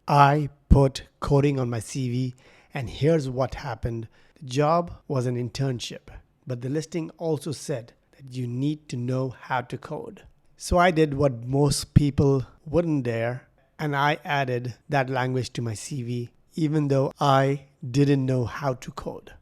I put coding on my CV, and here's what happened. The job was an internship, but the listing also said that you need to know how to code. So I did what most people wouldn't dare, and I added that language to my CV, even though I didn't know how to code.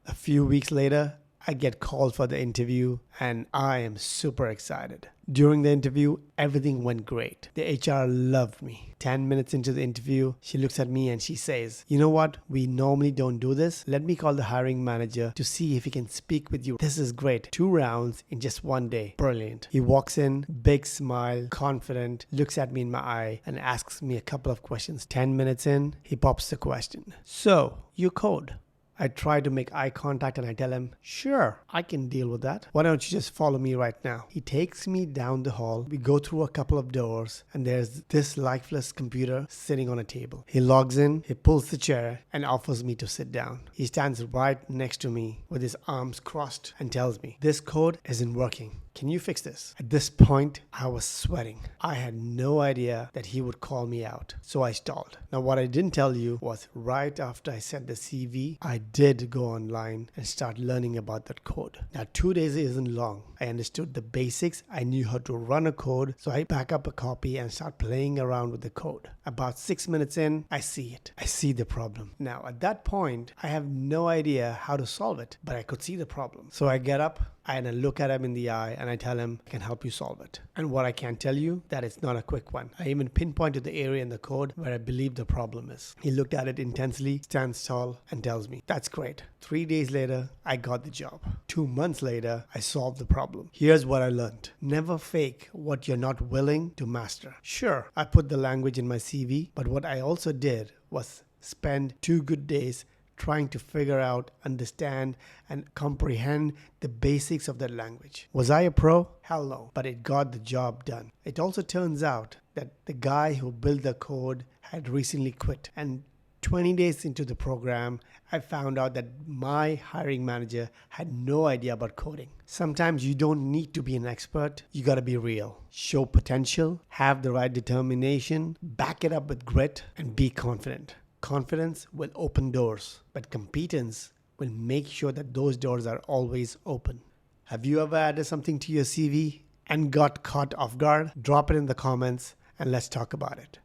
A few weeks later, I get called for the interview and I am super excited. During the interview, everything went great. The HR loved me. 10 minutes into the interview, she looks at me and she says, "You know what? We normally don't do this. Let me call the hiring manager to see if he can speak with you. This is great. 2 rounds in just one day. Brilliant." He walks in, big smile, confident, looks at me in my eye and asks me a couple of questions. 10 minutes in, he pops the question. "So, you code?" I try to make eye contact and I tell him, "Sure, I can deal with that. Why don't you just follow me right now?" He takes me down the hall. We go through a couple of doors and there's this lifeless computer sitting on a table. He logs in, he pulls the chair and offers me to sit down. He stands right next to me with his arms crossed and tells me, "This code isn't working. Can you fix this?" At this point, I was sweating. I had no idea that he would call me out, so I stalled. Now, what I didn't tell you was right after I sent the CV, I did go online and start learning about that code. Now, 2 days isn't long. I understood the basics. I knew how to run a code, so I back up a copy and start playing around with the code. About 6 minutes in, I see it. I see the problem. Now, at that point, I have no idea how to solve it, but I could see the problem. So I get up and I look at him in the eye and I tell him, "I can help you solve it." And what I can tell you, that it's not a quick one. I even pinpointed the area in the code where I believe the problem is. He looked at it intensely, stands tall, and tells me, "That's great." 3 days later, I got the job. 2 months later, I solved the problem. Here's what I learned. Never fake what you're not willing to master. Sure, I put the language in my CV, but what I also did was spend 2 good days trying to figure out, understand, and comprehend the basics of that language. Was I a pro? Hell no, but it got the job done. It also turns out that the guy who built the code had recently quit, and 20 days into the program, I found out that my hiring manager had no idea about coding. Sometimes you don't need to be an expert. You got to be real. Show potential, have the right determination, back it up with grit, and be confident. Confidence will open doors, but competence will make sure that those doors are always open. Have you ever added something to your CV and got caught off guard? Drop it in the comments and let's talk about it.